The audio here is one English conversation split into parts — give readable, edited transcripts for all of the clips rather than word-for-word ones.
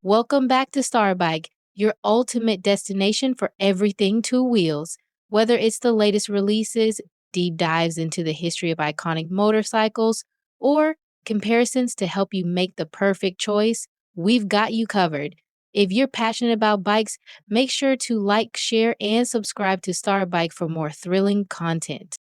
Welcome back to Starbike, your ultimate destination for everything two wheels. Whether it's the latest releases, deep dives into the history of iconic motorcycles, or comparisons to help you make the perfect choice, we've got you covered. If you're passionate about bikes, make sure to like, share, and subscribe to Starbike for more thrilling content.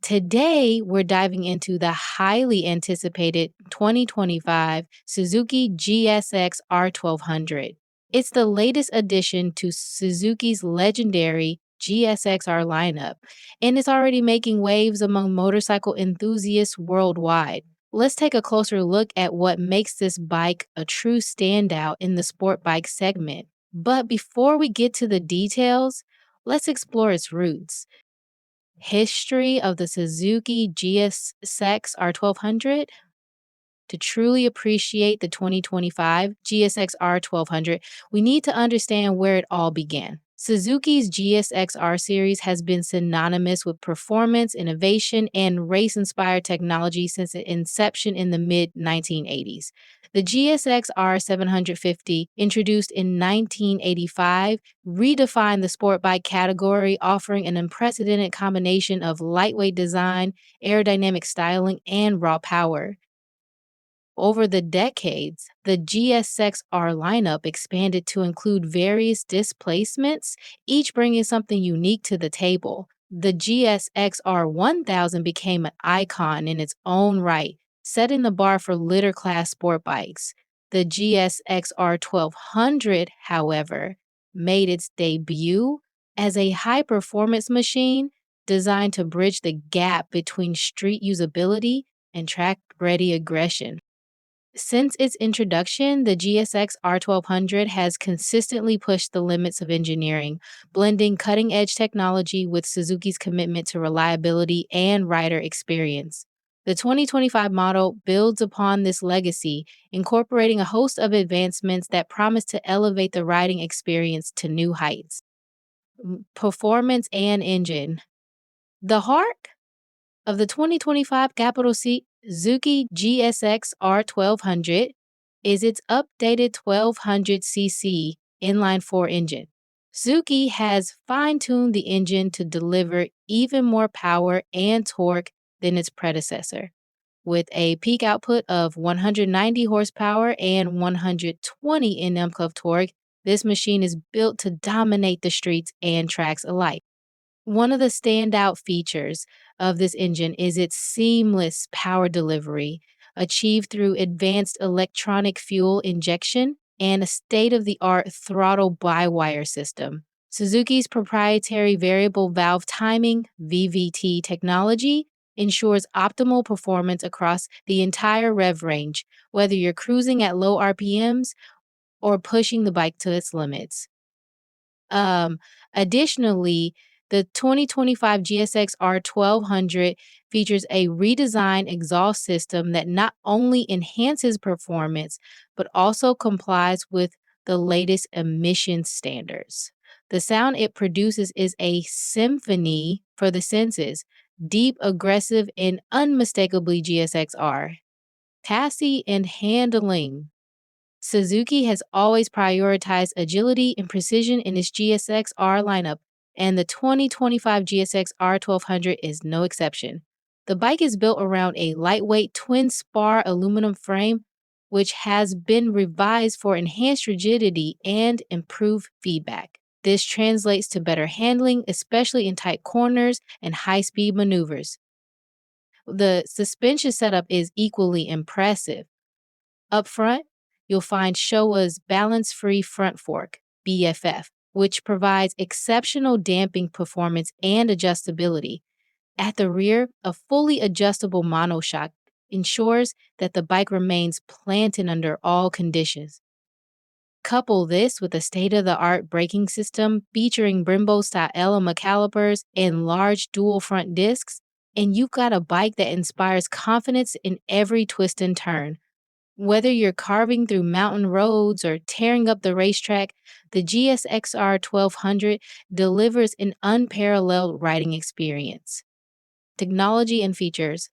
Today, we're diving into the highly anticipated 2025 Suzuki GSX R1200. It's the latest addition to Suzuki's legendary GSX-R lineup, and it's already making waves among motorcycle enthusiasts worldwide. Let's take a closer look at what makes this bike a true standout in the sport bike segment. But before we get to the details, let's explore its roots. History of the Suzuki GSX R1200. To truly appreciate the 2025 GSX R1200, we need to understand where it all began. Suzuki's GSX-R series has been synonymous with performance, innovation, and race-inspired technology since its inception in the mid-1980s. The GSX-R 750, introduced in 1985, redefined the sport bike category, offering an unprecedented combination of lightweight design, aerodynamic styling, and raw power. Over the decades, the GSX-R lineup expanded to include various displacements, each bringing something unique to the table. The GSX-R 1000 became an icon in its own right, setting the bar for litter class sport bikes. The GSX-R 1200, however, made its debut as a high performance machine designed to bridge the gap between street usability and track ready aggression. Since its introduction, the GSX R1200 has consistently pushed the limits of engineering, blending cutting edge technology with Suzuki's commitment to reliability and rider experience. The 2025 model builds upon this legacy, incorporating a host of advancements that promise to elevate the riding experience to new heights. Performance and engine. The heart of the 2025 capital Suzuki GSX R1200 is its updated 1200cc inline-4 engine. Suzuki has fine-tuned the engine to deliver even more power and torque than its predecessor. With a peak output of 190 horsepower and 120 Nm of torque, this machine is built to dominate the streets and tracks alike. One of the standout features of this engine is its seamless power delivery, achieved through advanced electronic fuel injection and a state-of-the-art throttle by-wire system. Suzuki's proprietary variable valve timing (VVT) technology ensures optimal performance across the entire rev range, whether you're cruising at low RPMs or pushing the bike to its limits. Additionally, the 2025 GSX R1200 features a redesigned exhaust system that not only enhances performance, but also complies with the latest emission standards. The sound it produces is a symphony for the senses, deep, aggressive, and unmistakably GSX-R. Chassis and handling. Suzuki has always prioritized agility and precision in its GSX-R lineup, and the 2025 GSX R1200 is no exception. The bike is built around a lightweight twin-spar aluminum frame, which has been revised for enhanced rigidity and improved feedback. This translates to better handling, especially in tight corners and high-speed maneuvers. The suspension setup is equally impressive. Up front, you'll find Showa's balance-free front fork, BFF, which provides exceptional damping performance and adjustability. At the rear, a fully adjustable monoshock ensures that the bike remains planted under all conditions. Couple this with a state-of-the-art braking system featuring Brembo-style Elema calipers and large dual front discs, and you've got a bike that inspires confidence in every twist and turn. Whether you're carving through mountain roads or tearing up the racetrack, the GSX-R 1200 delivers an unparalleled riding experience. Technology and features.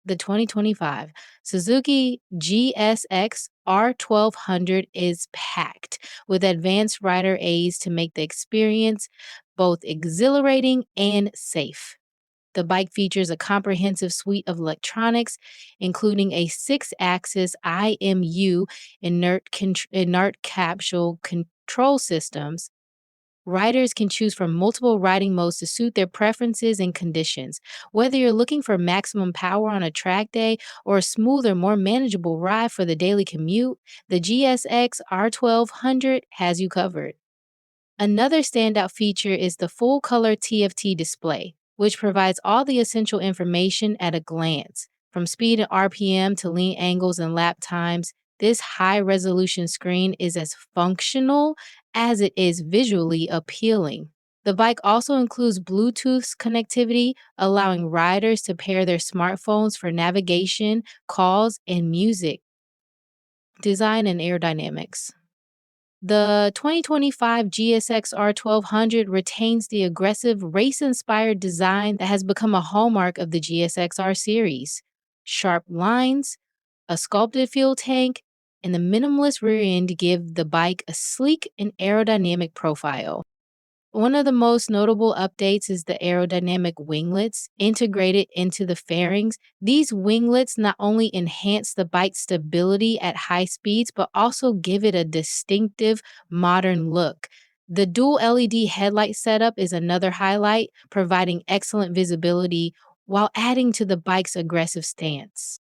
The 2025 Suzuki GSX R1200 is packed with advanced rider aids to make the experience both exhilarating and safe. The bike features a comprehensive suite of electronics, including a six axis IMU inert capsule control systems. Riders can choose from multiple riding modes to suit their preferences and conditions. Whether you're looking for maximum power on a track day or a smoother, more manageable ride for the daily commute, the GSX R1200 has you covered. Another standout feature is the full color TFT display, which provides all the essential information at a glance. From speed and RPM to lean angles and lap times, this high resolution screen is as functional as it is visually appealing. The bike also includes Bluetooth connectivity, allowing riders to pair their smartphones for navigation, calls, and music. Design and aerodynamics. The 2025 GSX R1200 retains the aggressive race inspired design that has become a hallmark of the GSXR series. Sharp lines, a sculpted fuel tank, and the minimalist rear end give the bike a sleek and aerodynamic profile. One of the most notable updates is the aerodynamic winglets integrated into the fairings. These winglets not only enhance the bike's stability at high speeds, but also give it a distinctive modern look. The dual LED headlight setup is another highlight, providing excellent visibility while adding to the bike's aggressive stance.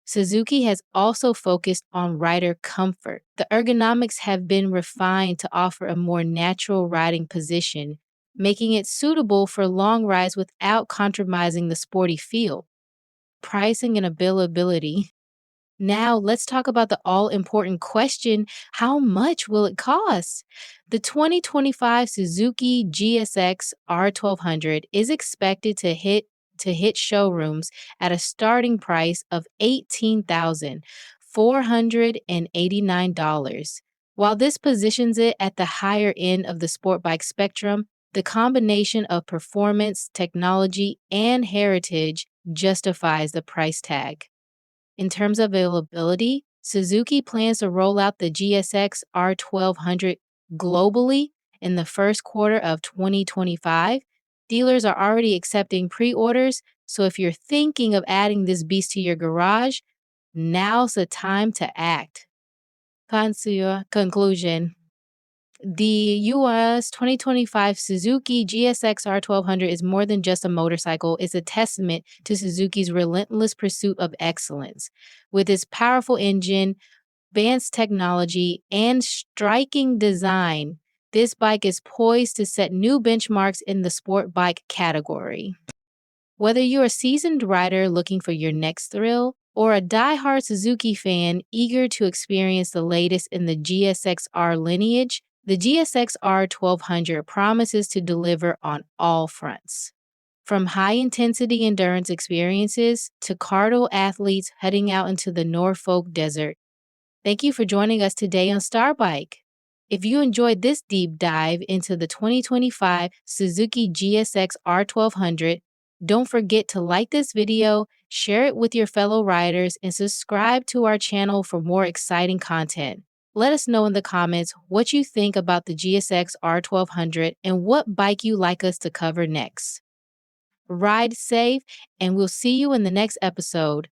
Suzuki has also focused on rider comfort. The ergonomics have been refined to offer a more natural riding position, making it suitable for long rides without compromising the sporty feel. Pricing and availability. Now, let's talk about the all important question: how much will it cost? The 2025 Suzuki GSX R1200 is expected to hit showrooms at a starting price of $18,489. While this positions it at the higher end of the sport bike spectrum, the combination of performance, technology, and heritage justifies the price tag. In terms of availability, Suzuki plans to roll out the GSX R1200 globally in the first quarter of 2025. Dealers are already accepting pre orders, so if you're thinking of adding this beast to your garage, now's the time to act. Conclusion. The US 2025 Suzuki GSX R1200 is more than just a motorcycle, it's a testament to Suzuki's relentless pursuit of excellence. With its powerful engine, advanced technology, and striking design, this bike is poised to set new benchmarks in the sport bike category. Whether you're a seasoned rider looking for your next thrill, or a die-hard Suzuki fan eager to experience the latest in the GSX-R lineage, the GSX-R 1200 promises to deliver on all fronts. From high-intensity endurance experiences to cardio athletes heading out into the Norfolk desert. Thank you for joining us today on Starbike. If you enjoyed this deep dive into the 2025 Suzuki GSX R1200, don't forget to like this video, share it with your fellow riders, and subscribe to our channel for more exciting content. Let us know in the comments what you think about the GSX R1200 and what bike you'd like us to cover next. Ride safe, and we'll see you in the next episode.